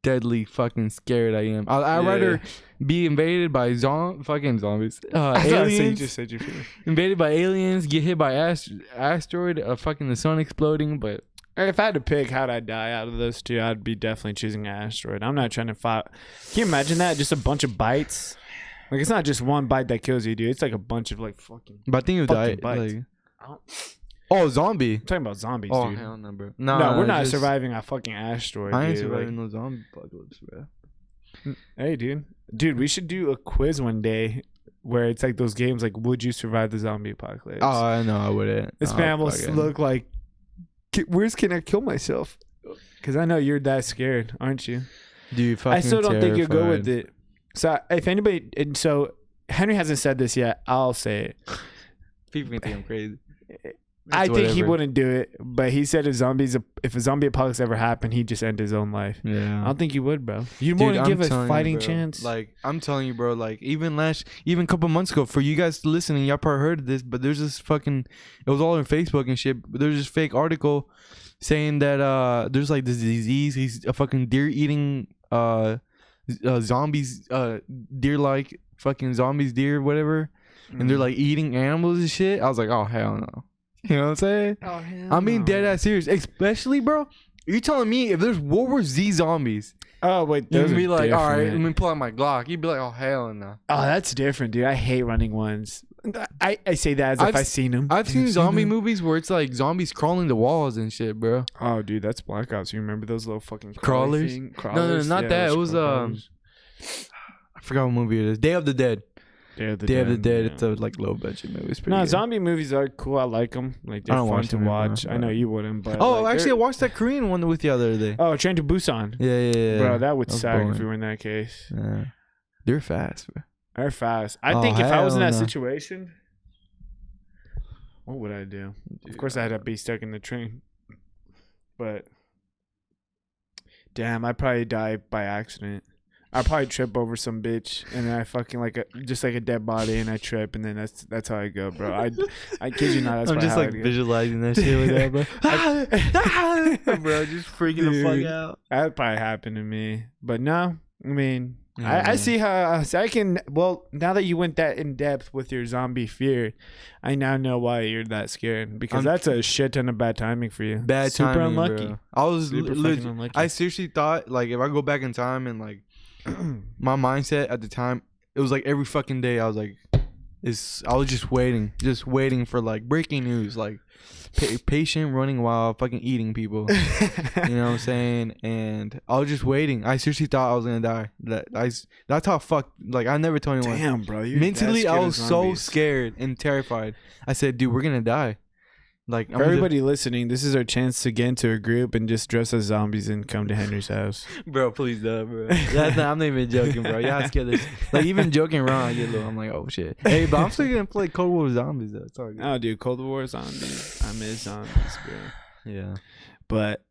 Speaker 2: deadly fucking scared I am. I'd rather be invaded by fucking zombies, aliens.
Speaker 1: You just said your feelings.
Speaker 2: Invaded by aliens, get hit by asteroid, fucking the sun exploding. But
Speaker 1: If I had to pick how'd I die out of those two, I'd be definitely choosing an asteroid. I'm not trying to fight. Can you imagine that? Just a bunch of bites. Like it's not just one bite that kills you, dude. It's like a bunch of like fucking.
Speaker 2: I think you
Speaker 1: Fucking
Speaker 2: die.
Speaker 1: bites.
Speaker 2: Like,
Speaker 1: I don't-
Speaker 2: oh, zombie.
Speaker 1: I'm talking about zombies,
Speaker 2: Oh
Speaker 1: dude.
Speaker 2: hell no, bro.
Speaker 1: No, we're not
Speaker 2: just-
Speaker 1: surviving a fucking asteroid.
Speaker 2: I ain't
Speaker 1: dude.
Speaker 2: surviving no zombie apocalypse, bro.
Speaker 1: Like, hey, dude, we should do a quiz one day where it's like those games like, would you survive the zombie apocalypse?
Speaker 2: Oh, I know I wouldn't.
Speaker 1: This
Speaker 2: Oh,
Speaker 1: man will
Speaker 2: fucking-
Speaker 1: look like, where's can I kill myself? Because I know you're that scared, aren't you?
Speaker 2: Dude, fucking
Speaker 1: I still don't think you'll go with
Speaker 2: terrified.
Speaker 1: it. So if anybody, and so Henry hasn't said this yet, I'll say it.
Speaker 2: People can think I'm crazy.
Speaker 1: I
Speaker 2: It's
Speaker 1: think he
Speaker 2: whatever.
Speaker 1: wouldn't do it, but he said if a zombie apocalypse ever happened, he'd just end his own life. I
Speaker 2: Yeah.
Speaker 1: don't think you would, bro. You'd
Speaker 2: Dude,
Speaker 1: more than
Speaker 2: I'm
Speaker 1: give a
Speaker 2: telling you,
Speaker 1: fighting
Speaker 2: bro.
Speaker 1: chance.
Speaker 2: Like I'm telling you, bro. Like even a couple months ago, for you guys listening, y'all probably heard of this, but there's this fucking. It was all on Facebook and shit. But there's this fake article saying that there's like this disease. He's a fucking deer eating zombies, deer like fucking zombies, deer whatever, and they're like eating animals and shit. I was like, oh hell no. You know what I'm saying?
Speaker 1: oh, hell
Speaker 2: I mean,
Speaker 1: no.
Speaker 2: dead ass serious. Especially, bro. You're telling me if there's World War Z zombies
Speaker 1: Oh wait,
Speaker 2: You
Speaker 1: those
Speaker 2: can
Speaker 1: are
Speaker 2: be like, all right, let
Speaker 1: different.
Speaker 2: me pull out my Glock. You'd be like, oh hell no.
Speaker 1: Oh, that's different, dude. I hate running ones. I say that as if I've seen them.
Speaker 2: I've seen zombie movies where it's like zombies crawling the walls and shit, bro.
Speaker 1: Oh, dude, that's Black Ops. You remember those little fucking
Speaker 2: Crawlers? No, not that.
Speaker 1: those
Speaker 2: It was
Speaker 1: crawlers.
Speaker 2: I forgot what movie it is. Day of the Dead.
Speaker 1: Day of the
Speaker 2: Day of the Dead.
Speaker 1: yeah.
Speaker 2: It's a like low budget movie. It's pretty
Speaker 1: No,
Speaker 2: good.
Speaker 1: zombie movies are cool. I like them. Like they're
Speaker 2: I don't
Speaker 1: fun
Speaker 2: watch
Speaker 1: to
Speaker 2: them anymore,
Speaker 1: watch. I
Speaker 2: but-
Speaker 1: know you wouldn't, but
Speaker 2: Oh,
Speaker 1: like,
Speaker 2: actually, I
Speaker 1: they're-
Speaker 2: watched that Korean one with you the other day.
Speaker 1: Oh, Train to Busan.
Speaker 2: Yeah.
Speaker 1: Bro, that would
Speaker 2: was
Speaker 1: suck if
Speaker 2: boring.
Speaker 1: we were in that case.
Speaker 2: Yeah. They're fast, bro.
Speaker 1: They're fast. I
Speaker 2: Oh,
Speaker 1: think if I was in
Speaker 2: hell
Speaker 1: that
Speaker 2: no.
Speaker 1: situation, what would I do? Of course, I'd have to be stuck in the train. But damn, I'd probably die by accident. I'd probably trip over some bitch, and then I fucking just like a dead body, and I trip, and then that's how I go, bro. I kid you not. That's
Speaker 2: I'm
Speaker 1: probably
Speaker 2: just
Speaker 1: how
Speaker 2: like
Speaker 1: I'd go.
Speaker 2: visualizing that shit with that, bro. Bro, just freaking the
Speaker 1: Dude.
Speaker 2: fuck out.
Speaker 1: That'd probably happen to me, but no. I mean,
Speaker 2: Yeah.
Speaker 1: I see how I can. Well, now that you went that in depth with your zombie fear, I now know why you're that scared because
Speaker 2: I'm-
Speaker 1: that's a shit ton of bad timing for you.
Speaker 2: Bad
Speaker 1: Super
Speaker 2: timing,
Speaker 1: unlucky.
Speaker 2: bro. I was
Speaker 1: Super
Speaker 2: legit.
Speaker 1: fucking unlucky.
Speaker 2: I seriously thought like if I go back in time and like my mindset at the time, it was like every fucking day I was like, I was just waiting for like breaking news, like patient running while fucking eating people. You know what I'm saying? And I was just waiting. I seriously thought I was gonna die. That's how like I never told anyone.
Speaker 1: Damn, bro. You're
Speaker 2: Mentally,
Speaker 1: that
Speaker 2: I
Speaker 1: scared of
Speaker 2: was so
Speaker 1: zombies.
Speaker 2: scared and terrified. I said, "Dude, we're gonna die." Like
Speaker 1: For everybody listening, this is our chance to get into a group and just dress as zombies and come to Henry's house.
Speaker 2: bro, please don't, bro. I'm not even joking, bro. Y'all scared this. Like even joking around, I get a little. I'm like, oh shit. Hey, but I'm still gonna play Cold War Zombies though. It's all good.
Speaker 1: Oh, dude, Cold War zombies. I miss zombies, bro.
Speaker 2: Yeah.
Speaker 1: But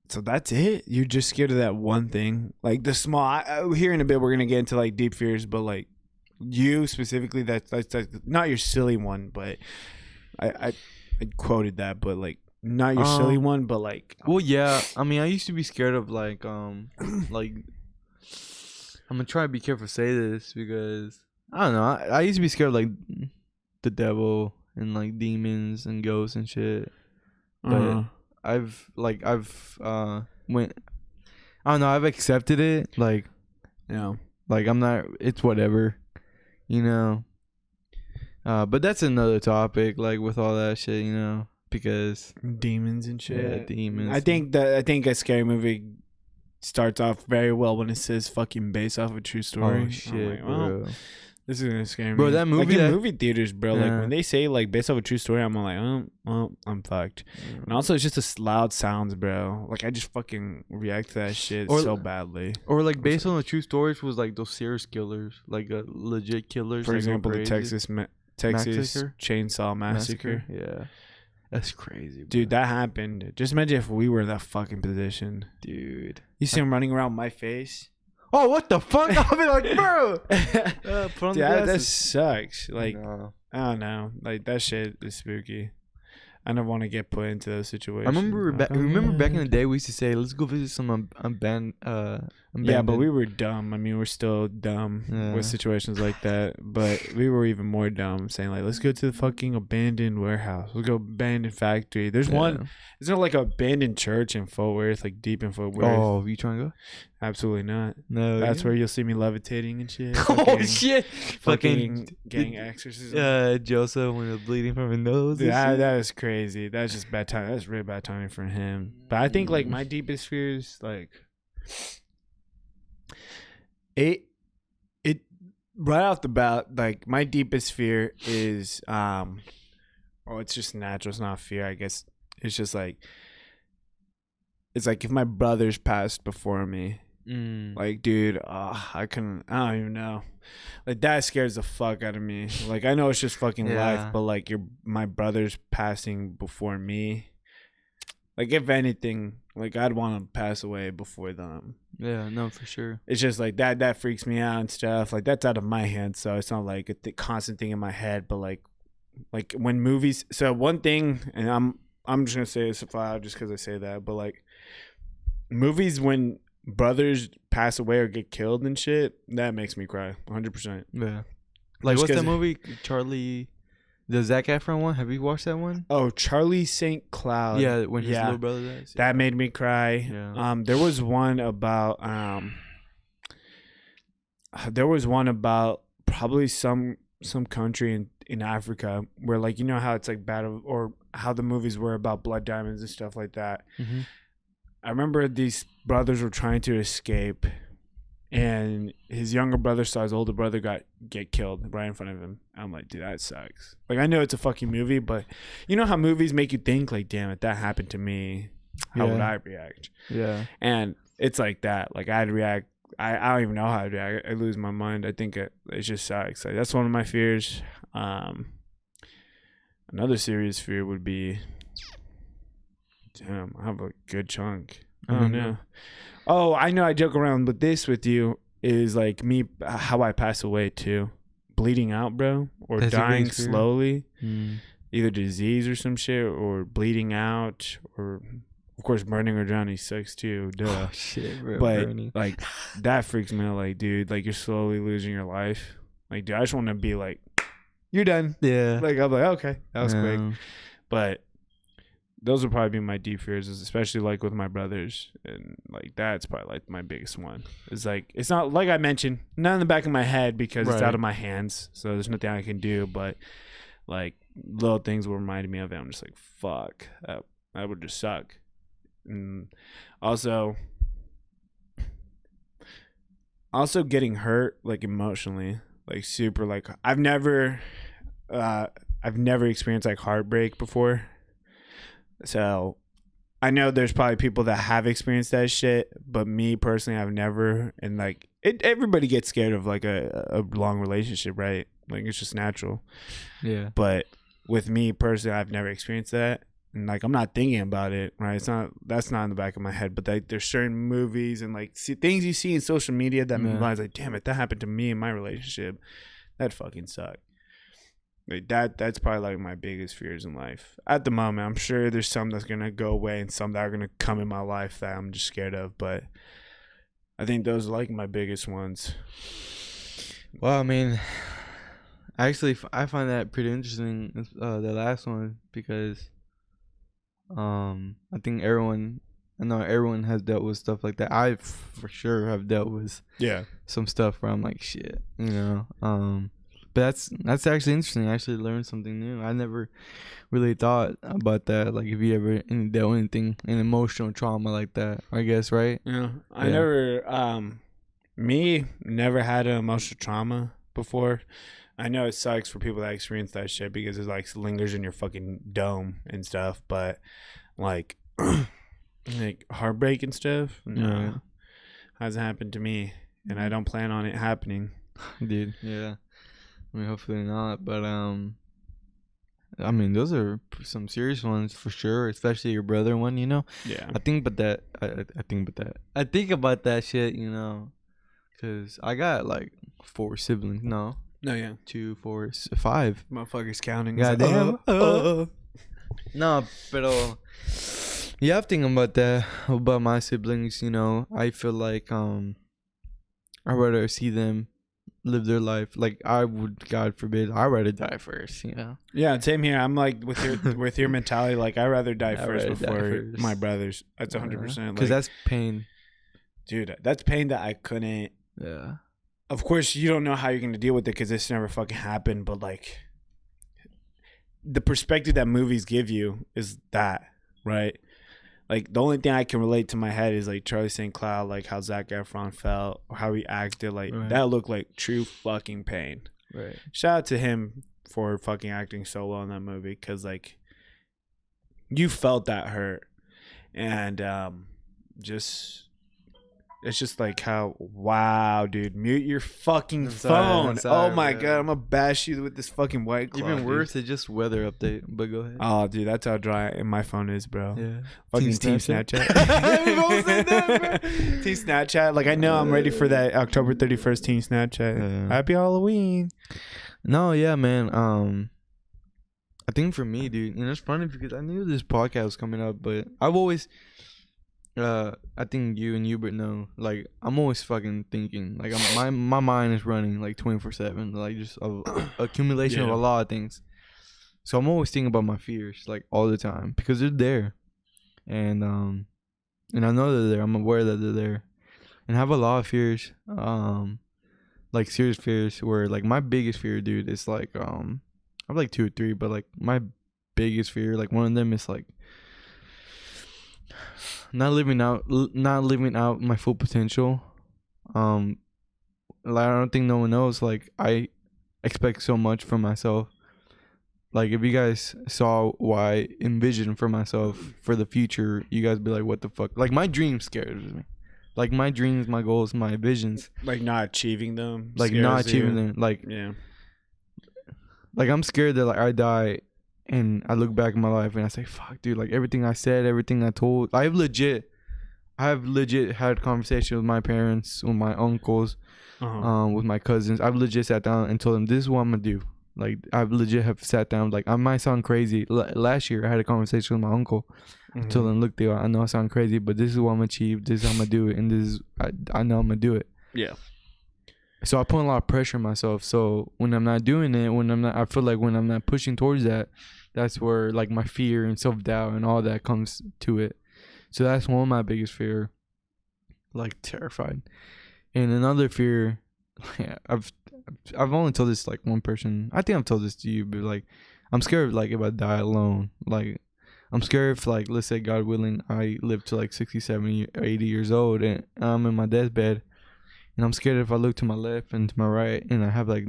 Speaker 1: so that's it. You're just scared of that one thing, like the small. Here in a bit, we're gonna get into like deep fears, but like you specifically, that's not your silly one, but I quoted that, but like not your silly one, but like
Speaker 2: Well, yeah. I mean, I used to be scared of like like I'm gonna try to be careful to say this because I don't know. I used to be scared of like the devil and like demons and ghosts and shit. But I've went. I don't know. I've accepted it. Like I'm not. It's whatever. You know. But that's another topic. Like with all that shit, you know, because
Speaker 1: demons and shit.
Speaker 2: yeah, demons.
Speaker 1: I think a scary movie starts off very well when it says fucking based off a true story.
Speaker 2: Oh
Speaker 1: I'm
Speaker 2: shit,
Speaker 1: like, well,
Speaker 2: bro.
Speaker 1: this is gonna scare me,
Speaker 2: Bro, that
Speaker 1: like
Speaker 2: movie
Speaker 1: in
Speaker 2: that-
Speaker 1: movie theaters, bro. Like
Speaker 2: Yeah.
Speaker 1: when they say like based off a true story, I'm like, oh, well, I'm fucked. And also, it's just the loud sounds, bro. Like I just fucking react to that shit
Speaker 2: Or-
Speaker 1: so badly.
Speaker 2: Or like based on the true stories was like those serial killers, like legit killers.
Speaker 1: For
Speaker 2: like, go
Speaker 1: example, the
Speaker 2: crazy.
Speaker 1: Texas
Speaker 2: Massacre?
Speaker 1: Chainsaw Massacre.
Speaker 2: Yeah, that's crazy, bro.
Speaker 1: Dude, that happened. Just imagine if we were in that fucking position.
Speaker 2: dude.
Speaker 1: You see him running around my face.
Speaker 2: Oh, what the fuck? I'll be like, bro. Put on
Speaker 1: Dude,
Speaker 2: the
Speaker 1: that
Speaker 2: glasses.
Speaker 1: sucks. Like
Speaker 2: No.
Speaker 1: I don't know. Like that shit is spooky. I never want to get put into those situations.
Speaker 2: I remember
Speaker 1: Like,
Speaker 2: back in the day we used to say, let's go visit some abandoned.
Speaker 1: Yeah, but we were dumb. I mean, we're still dumb
Speaker 2: Yeah.
Speaker 1: with situations like that. But we were even more dumb, saying like, "Let's go to the fucking abandoned warehouse. Let's go abandoned factory." There's one. Is there like an abandoned church in Fort Worth, like deep in Fort Worth?
Speaker 2: Oh, you trying to go?
Speaker 1: Absolutely not.
Speaker 2: No.
Speaker 1: That's where you'll see me levitating and shit.
Speaker 2: Oh
Speaker 1: Fucking-
Speaker 2: shit!
Speaker 1: Fucking
Speaker 2: Fucking
Speaker 1: gang exorcism.
Speaker 2: Joseph when he's bleeding from his nose.
Speaker 1: Dude,
Speaker 2: and shit.
Speaker 1: that is crazy. That's just bad time. That's really bad timing for him. But I think like my deepest fears, like it right off the bat, like my deepest fear is it's just natural. It's not fear. I guess it's just like it's like if my brothers passed before me. Like, dude, I don't even know. Like, that scares the fuck out of me. Like, I know it's just fucking
Speaker 2: Yeah.
Speaker 1: life, but like, my brother's passing before me. Like, if anything, like, I'd want to pass away before them.
Speaker 2: Yeah, no, for sure.
Speaker 1: It's just like that freaks me out and stuff. Like, that's out of my hands, so it's not like a constant thing in my head. But like when movies. So one thing, and I'm just gonna say this out just because I say that, but like movies when brothers pass away or get killed and shit, that makes me cry 100%.
Speaker 2: Yeah. Like
Speaker 1: Just
Speaker 2: what's
Speaker 1: 'cause-
Speaker 2: that movie? Charlie. The Zac Efron one. Have you watched that one?
Speaker 1: Oh, Charlie St. Cloud.
Speaker 2: Yeah, when his little brother dies.
Speaker 1: That made me cry.
Speaker 2: Yeah.
Speaker 1: There was one about probably some country in Africa where, like, you know how it's like battle, or how the movies were about blood diamonds and stuff like that.
Speaker 2: Mm-hmm.
Speaker 1: I remember these brothers were trying to escape, and his younger brother saw his older brother get killed right in front of him. I'm like, dude, that sucks. Like, I know it's a fucking movie, but you know how movies make you think, like, damn, if that happened to me, how would I react?
Speaker 2: Yeah.
Speaker 1: And it's like that. Like, I'd react. I don't even know how I'd react. I lose my mind. I think it just sucks. Like, that's one of my fears. Another serious fear would be, damn, I have a good chunk. I don't know. Oh, I know. I joke around with this with you, is like me, how I pass away too. Bleeding out, bro. Or
Speaker 2: That's
Speaker 1: dying slowly.
Speaker 2: Mm.
Speaker 1: Either disease or some shit, or bleeding out, or of course burning or drowning sucks too. Duh.
Speaker 2: Oh, shit, bro.
Speaker 1: But
Speaker 2: burning.
Speaker 1: like, that freaks me out. Like, dude, like, you're slowly losing your life. Like, dude, I just want to be like, you're done.
Speaker 2: Yeah.
Speaker 1: Like, I'm like, okay, that was quick.
Speaker 2: Yeah.
Speaker 1: But those would probably be my deep fears, especially like with my brothers, and like that's probably like my biggest one. It's like, it's not, like I mentioned, not in the back of my head because it's out of my hands, so there's nothing I can do. But like, little things will remind me of it. I'm just like, fuck, that would just suck. And also getting hurt, like, emotionally, like, super, like, I've never experienced like heartbreak before. So I know there's probably people that have experienced that shit, but me personally, I've never. And like, everybody gets scared of like a long relationship, right? Like, it's just natural.
Speaker 2: Yeah.
Speaker 1: But with me personally, I've never experienced that. And like, I'm not thinking about it, right? That's not in the back of my head. But like, there's certain movies and like things you see in social media that realize, like, damn it, that happened to me in my relationship. That fucking sucked. Like, that's probably like my biggest fears in life at the moment. I'm sure there's some that's gonna go away and some that are gonna come in my life that I'm just scared of. But I think those are like my biggest ones.
Speaker 2: Well, I mean, actually, I find that pretty interesting, the last one, because I think everyone has dealt with stuff like that. I for sure have dealt with some stuff where I'm like, shit, you know. But that's actually interesting. I actually learned something new. I never really thought about that. Like, if you ever dealt with anything, an emotional trauma like that, I guess, right?
Speaker 1: Yeah. I never had an emotional trauma before. I know it sucks for people that experience that shit because it like lingers in your fucking dome and stuff. But like, like heartbreak and stuff, no, hasn't happened to me, and I don't plan on it happening,
Speaker 2: dude. Yeah. I mean, hopefully not, but I mean, those are some serious ones for sure, especially your brother one, you know.
Speaker 1: Yeah.
Speaker 2: I think about that shit, you know, because I got like 4 siblings. No, yeah, 2, 4, 5.
Speaker 1: Motherfuckers counting.
Speaker 2: Goddamn. No, but yeah, I'm thinking about that, about my siblings. You know, I feel like I'd rather see them live their life. Like, I would, God forbid, I'd rather die first, you know.
Speaker 1: Yeah, same here. I'm like with your mentality, like, I'd rather die first before my brothers. That's 100%.
Speaker 2: Because that's pain,
Speaker 1: dude. That's pain that I couldn't.
Speaker 2: Yeah.
Speaker 1: Of course, you don't know how you're gonna deal with it because this never fucking happened. But like, the perspective that movies give you is that, right? Like, the only thing I can relate to my head is like Charlie St. Cloud, like how Zac Efron felt or how he acted. Like, that looked like true fucking pain.
Speaker 2: Right.
Speaker 1: Shout out to him for fucking acting so well in that movie, because like, you felt that hurt, and it's just like how, wow, dude, mute your fucking phone. I'm sorry, oh my god, I'm gonna bash you with this fucking White Claw.
Speaker 2: Even worse, it's just weather update. But go ahead.
Speaker 1: Oh, dude, that's how dry my phone is, bro.
Speaker 2: Yeah.
Speaker 1: Fucking Team Snapchat. Team Snapchat. Like, I know I'm ready for that October 31st Team Snapchat. Yeah. Happy Halloween.
Speaker 2: No, yeah, man. I think for me, dude, you know, it's funny because I knew this podcast was coming up, but I've always, I think you and Hubert know, like, I'm always fucking thinking, like, my mind is running like 24/7, like just accumulation of a lot of things. So I'm always thinking about my fears, like, all the time, because they're there, and I know they're there. I'm aware that they're there, and I have a lot of fears, like serious fears. Where like my biggest fear, dude, is like I have like 2 or 3, but like my biggest fear, like one of them is like not living out my full potential. Like, I don't think no one knows. Like, I expect so much from myself. Like, if you guys saw what I envision for myself for the future, you guys be like, what the fuck? Like, my dreams scares me. Like, my dreams, my goals, my visions.
Speaker 1: Like, not achieving them.
Speaker 2: Like, not achieving them. Like,
Speaker 1: yeah.
Speaker 2: Like, I'm scared that, like, I die and I look back in my life and I say, fuck, dude. Like, everything I said, everything I told. I have legit had conversations with my parents, with my uncles, with my cousins. I've legit sat down and told them, this is what I'm going to do. Like, I've legit have sat down. Like, I might sound crazy. Last year, I had a conversation with my uncle. I told him, look, Theo, I know I sound crazy, but this is what I'm going to achieve. This is how I'm going to do it. And this is, I know I'm going to do it.
Speaker 1: Yeah.
Speaker 2: So I put a lot of pressure on myself. So when I'm not doing it, I feel like when I'm not pushing towards that, that's where, like, my fear and self-doubt and all that comes to it. So that's one of my biggest fear. Like, terrified. And another fear, I've only told this like one person. I think I've told this to you, but like, I'm scared like if I die alone. Like, I'm scared if, like, let's say God willing, I live to like 60, 70, 80 years old and I'm in my deathbed, and I'm scared if I look to my left and to my right and I have like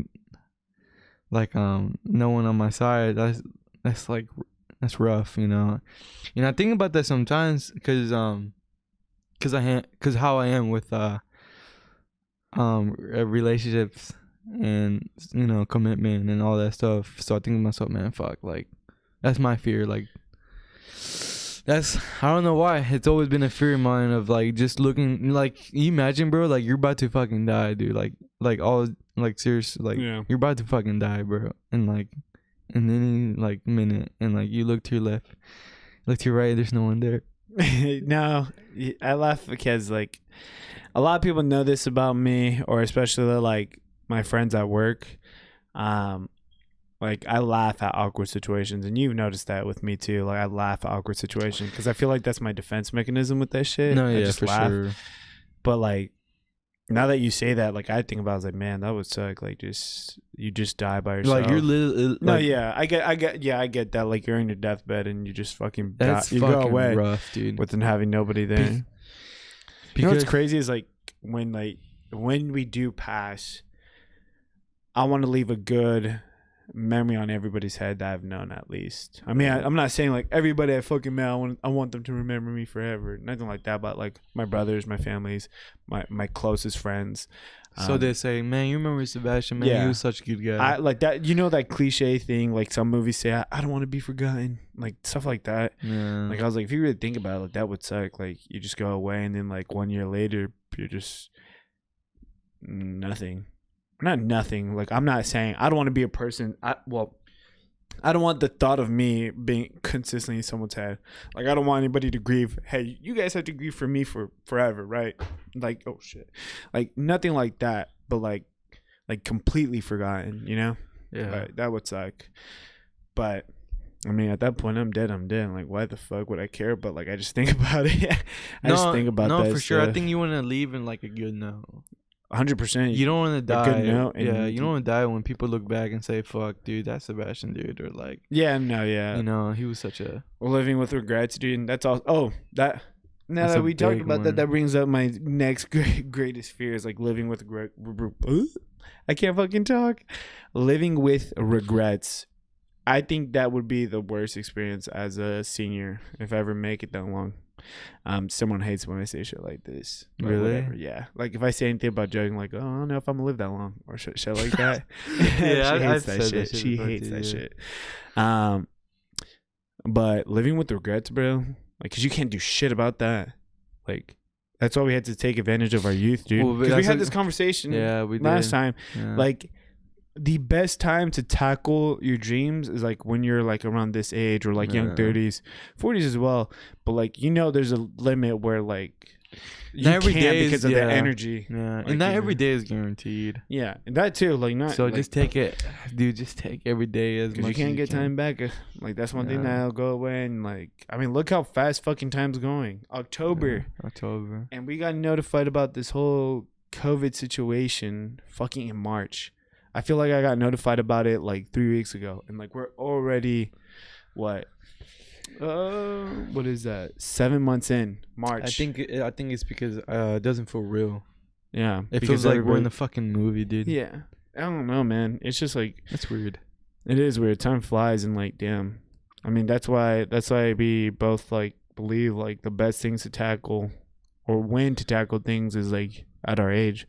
Speaker 2: no one on my side. That's rough, you know. And I think about that sometimes because how I am with relationships and, you know, commitment and all that stuff. So I think to myself, man, fuck, like, that's my fear. Like, that's, I don't know why, it's always been a fear of mine of like just looking, like, you imagine, bro, like, you're about to fucking die, dude, like all, like, serious, like,
Speaker 1: yeah.
Speaker 2: You're about to fucking die, bro, and like in any like minute, and like you look to your left, look to your right, there's no one there.
Speaker 1: No, I laugh because, like, a lot of people know this about me, or especially like my friends at work. Like, I laugh at awkward situations, and you've noticed that with me too. Like, I laugh at awkward situations because I feel like that's my defense mechanism with that shit.
Speaker 2: No,
Speaker 1: I
Speaker 2: yeah,
Speaker 1: just
Speaker 2: for
Speaker 1: laugh.
Speaker 2: sure.
Speaker 1: But like, now that you say that, like, I think about it, I was like, man, that would suck. Like, you just die by yourself.
Speaker 2: Like, you're like,
Speaker 1: no, yeah, I get that. Like, you're in your deathbed and you just fucking
Speaker 2: that's
Speaker 1: die. You
Speaker 2: fucking
Speaker 1: go away
Speaker 2: rough, dude.
Speaker 1: with having nobody there. You know what's crazy is, like, when we do pass, I want to leave a good memory on everybody's head that I've known, at least. I mean, I'm not saying like everybody I fucking met, I want them to remember me forever, nothing like that, but like my brothers, my families, my closest friends.
Speaker 2: So they say, man, you remember Sebastian, man, he was such a good guy.
Speaker 1: I like that, you know, that cliche thing, like some movies say, I don't want to be forgotten, like stuff like that.
Speaker 2: Yeah.
Speaker 1: Like, I was like, if you really think about it, like, that would suck. Like, you just go away and then like 1 year later you're just nothing. Not nothing. Like, I'm not saying I don't want to be a person. I don't want the thought of me being consistently in someone's head. Like, I don't want anybody to grieve. Hey, you guys have to grieve for me for forever, right? Like, oh shit, like nothing like that. But like completely forgotten, you know?
Speaker 2: Yeah.
Speaker 1: But that would suck. But I mean, at that point, I'm dead. Like, why the fuck would I care? But like, I just think about it. Just think about that.
Speaker 2: No, for sure.
Speaker 1: Stuff.
Speaker 2: I think you want to leave in like a good note.
Speaker 1: 100%.
Speaker 2: You don't want to die.
Speaker 1: Good note,
Speaker 2: yeah, you don't want to die when people look back and say, "Fuck, dude, that's Sebastian, dude," or like,
Speaker 1: yeah, no, yeah,
Speaker 2: you know, he was such a
Speaker 1: living with regrets, dude. And that's all. Oh, that. Now
Speaker 2: that's
Speaker 1: that we talked about
Speaker 2: one.
Speaker 1: that brings up my next greatest fear is like living with I can't fucking talk. Living with regrets. I think that would be the worst experience as a senior if I ever make it that long. Someone hates when I say shit like this.
Speaker 2: Really?
Speaker 1: Whatever. Yeah. Like, if I say anything about joking, like, oh, I don't know if I'm gonna live that long or shit like that.
Speaker 2: Yeah,
Speaker 1: she hates that
Speaker 2: said
Speaker 1: shit. She
Speaker 2: before
Speaker 1: hates
Speaker 2: too,
Speaker 1: that
Speaker 2: yeah.
Speaker 1: shit. But living with regrets, bro, like, cause you can't do shit about that. Like, that's why we had to take advantage of our youth, dude.
Speaker 2: Well,
Speaker 1: Because we had this conversation
Speaker 2: we
Speaker 1: last
Speaker 2: did.
Speaker 1: time.
Speaker 2: Yeah.
Speaker 1: Like, the best time to tackle your dreams is like when you're like around this age, or like young 30s, 40s as well. But like, you know, there's a limit where like you
Speaker 2: Not every
Speaker 1: can't
Speaker 2: day
Speaker 1: because
Speaker 2: is-
Speaker 1: of the
Speaker 2: yeah.
Speaker 1: energy.
Speaker 2: Yeah,
Speaker 1: Like,
Speaker 2: and not
Speaker 1: you
Speaker 2: every
Speaker 1: know.
Speaker 2: day is guaranteed.
Speaker 1: Yeah, and that too. Like not.
Speaker 2: So
Speaker 1: like,
Speaker 2: just take it, dude. Just take every day as
Speaker 1: because
Speaker 2: much
Speaker 1: you can't
Speaker 2: as
Speaker 1: get
Speaker 2: can.
Speaker 1: time back. Like that's one thing
Speaker 2: Yeah.
Speaker 1: that'll go away. And like, I mean, look how fast fucking time's going. October,
Speaker 2: Yeah, October.
Speaker 1: and we got notified about this whole COVID situation fucking in March. I feel like I got notified about it like 3 weeks ago, and like we're already what is that? 7 months in March.
Speaker 2: I think it's because it doesn't feel real.
Speaker 1: yeah,
Speaker 2: It
Speaker 1: because
Speaker 2: feels like we're in
Speaker 1: everybody-
Speaker 2: the fucking movie, dude.
Speaker 1: yeah. I don't know, man. It's just like
Speaker 2: That's weird.
Speaker 1: it is weird. Time flies, and like, damn. I mean, that's why we both like believe like the best things to tackle or when to tackle things is like at our age.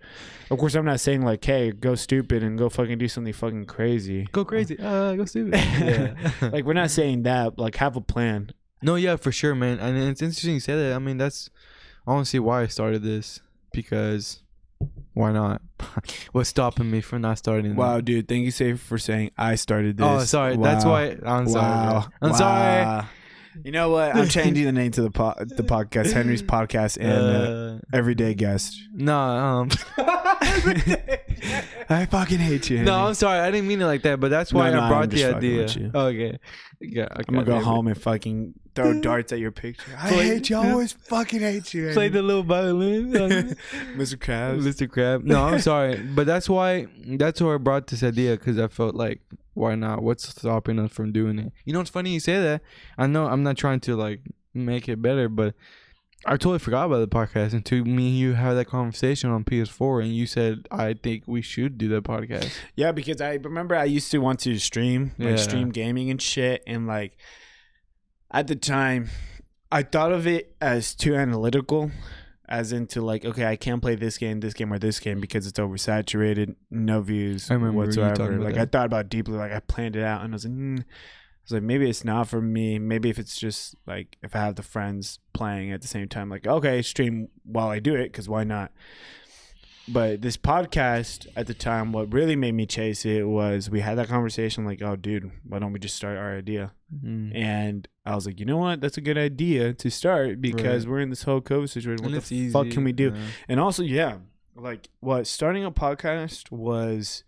Speaker 1: Of course, I'm not saying like, hey, go stupid and go fucking do something fucking crazy.
Speaker 2: Go crazy. Go stupid. Yeah.
Speaker 1: Like, we're not saying that. Like, have a plan.
Speaker 2: No, yeah, for sure, man. And it's interesting you say that. I mean, that's honestly why I started this, because why not? What's stopping me from not starting?
Speaker 1: Wow, dude. Thank you, Safe, for saying I started this.
Speaker 2: Oh, sorry. That's
Speaker 1: Wow.
Speaker 2: why. I'm sorry.
Speaker 1: Wow.
Speaker 2: Bro. I'm sorry.
Speaker 1: Wow. You know what? I'm changing the name to the podcast, Henry's podcast, and everyday guest.
Speaker 2: No,
Speaker 1: I fucking hate you.
Speaker 2: no,
Speaker 1: Henry.
Speaker 2: I'm sorry. I didn't mean it like that, but that's why
Speaker 1: No,
Speaker 2: I
Speaker 1: I'm
Speaker 2: brought
Speaker 1: just
Speaker 2: the
Speaker 1: fucking
Speaker 2: idea.
Speaker 1: with you.
Speaker 2: Okay. Yeah, okay.
Speaker 1: I'm gonna go home and fucking throw darts at your picture. I
Speaker 2: Play-
Speaker 1: hate you. I always fucking hate you.
Speaker 2: Play the little violin.
Speaker 1: Mr. Krabs.
Speaker 2: Mr. Crab. No, I'm sorry, but that's why I brought this idea, because I felt like, why not? What's stopping us from doing it? You know, it's funny you say that. I know I'm not trying to like make it better, but I totally forgot about the podcast until me and you had that conversation on PS4, and you said I think we should do the podcast.
Speaker 1: Yeah, because I remember I used to want to stream, like
Speaker 2: Yeah.
Speaker 1: stream gaming and shit, and like at the time, I thought of it as too analytical, as into like, okay, I can't play this game, or this game because it's oversaturated, no views
Speaker 2: I remember you
Speaker 1: whatsoever.
Speaker 2: talking about
Speaker 1: Like
Speaker 2: that.
Speaker 1: I thought about it deeply, like I planned it out, and I was like, maybe it's not for me. Maybe if it's just like if I have the friends playing at the same time, like okay, stream while I do it, because why not? But this podcast at the time, what really made me chase it was we had that conversation like, oh, dude, why don't we just start our idea?
Speaker 2: Mm.
Speaker 1: And I was like, you know what? That's a good idea to start because
Speaker 2: Right.
Speaker 1: we're in this whole COVID situation. What
Speaker 2: And
Speaker 1: the
Speaker 2: it's
Speaker 1: fuck
Speaker 2: easy,
Speaker 1: can we do?
Speaker 2: yeah.
Speaker 1: And also, yeah, like what starting a podcast was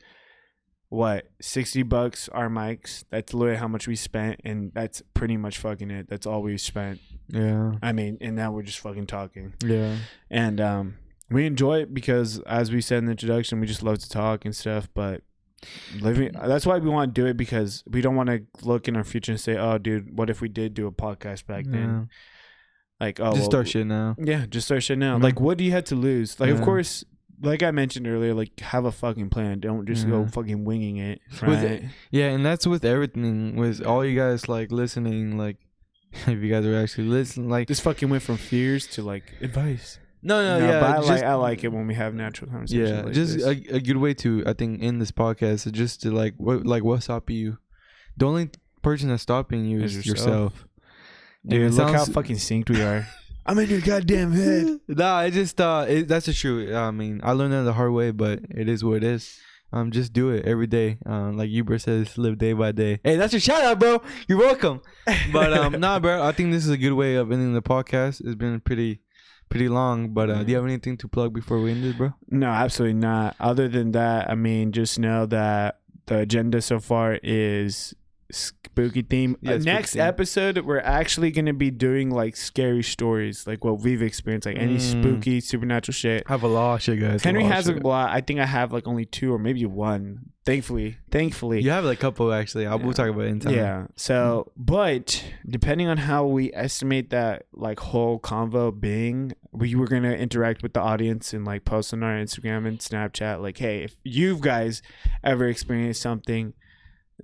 Speaker 1: what $60 our mics. That's literally how much we spent, and that's pretty much fucking it. That's all we spent.
Speaker 2: Yeah.
Speaker 1: I mean, and now we're just fucking talking.
Speaker 2: Yeah.
Speaker 1: And we enjoy it because, as we said in the introduction, we just love to talk and stuff. But that's why we want to do it, because we don't want to look in our future and say, "Oh, dude, what if we did do a podcast back then?" Like, oh,
Speaker 2: Just
Speaker 1: well,
Speaker 2: start shit now.
Speaker 1: Yeah, just start shit now.
Speaker 2: Mhm.
Speaker 1: Like, what do you have to lose? Like, of
Speaker 2: Yeah.
Speaker 1: course, like I mentioned earlier, like have a fucking plan. Don't just go
Speaker 2: Yeah.
Speaker 1: fucking winging it.
Speaker 2: With
Speaker 1: Right?
Speaker 2: Yeah, and that's with everything. With all you guys like listening, like if you guys are actually listening, like
Speaker 1: Just fucking went from fears to like advice.
Speaker 2: no,
Speaker 1: No, but
Speaker 2: just,
Speaker 1: I like it when we have natural conversations.
Speaker 2: yeah,
Speaker 1: like
Speaker 2: just
Speaker 1: this.
Speaker 2: a good way to I think end this podcast is just to what's stopping you. The only person that's stopping you is
Speaker 1: Is
Speaker 2: yourself.
Speaker 1: yourself.
Speaker 2: And
Speaker 1: Dude,
Speaker 2: it
Speaker 1: look how
Speaker 2: sounds-
Speaker 1: fucking synced we are. I'm in your goddamn head.
Speaker 2: Nah, I just that's the truth. I mean, I learned that the hard way, but it is what it is. Just do it every day. Like Uber says, live day by day. Hey, that's your shout out, bro. You're welcome. But nah, bro. I think this is a good way of ending the podcast. It's been pretty long. But do you have anything to plug before we end it, bro?
Speaker 1: No, absolutely not. Other than that, I mean, just know that the agenda so far is spooky theme.
Speaker 2: Yeah, spooky
Speaker 1: Next
Speaker 2: theme.
Speaker 1: episode, we're actually going to be doing like scary stories, like what we've experienced, like any spooky supernatural shit.
Speaker 2: I have a lot of shit, guys.
Speaker 1: Henry has a lot. I think I have like only 2 or maybe 1. Thankfully.
Speaker 2: You have like a couple actually. We'll talk about it in time.
Speaker 1: Yeah. So, but depending on how we estimate that like whole convo being, we were going to interact with the audience and like post on our Instagram and Snapchat. Like, hey, if you guys ever experienced something,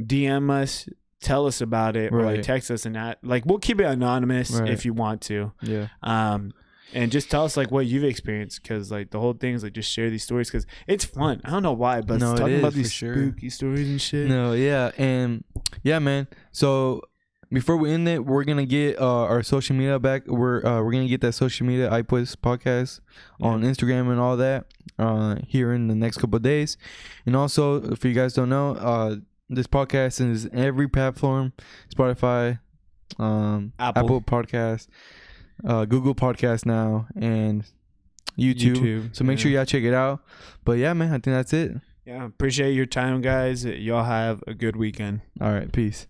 Speaker 1: DM us, tell us about it, or like
Speaker 2: Right.
Speaker 1: text us, and that like we'll keep it anonymous
Speaker 2: Right.
Speaker 1: if you want to.
Speaker 2: Yeah.
Speaker 1: And just tell us like what you've experienced, because like the whole thing is like just share these stories because it's fun. I don't know why, but
Speaker 2: No, it
Speaker 1: talking
Speaker 2: is,
Speaker 1: about
Speaker 2: for
Speaker 1: these
Speaker 2: sure.
Speaker 1: spooky stories and shit.
Speaker 2: No, yeah, and yeah, man. So before we end it, we're gonna get our social media back. We're gonna get that social media iPost podcast on Instagram and all that here in the next couple of days. And also, if you guys don't know, this podcast is in every platform: Spotify, Apple Podcast, Google Podcast now, and YouTube. So make sure y'all check it out. But yeah, man, I think that's it.
Speaker 1: Yeah, appreciate your time, guys. Y'all have a good weekend.
Speaker 2: All right, peace.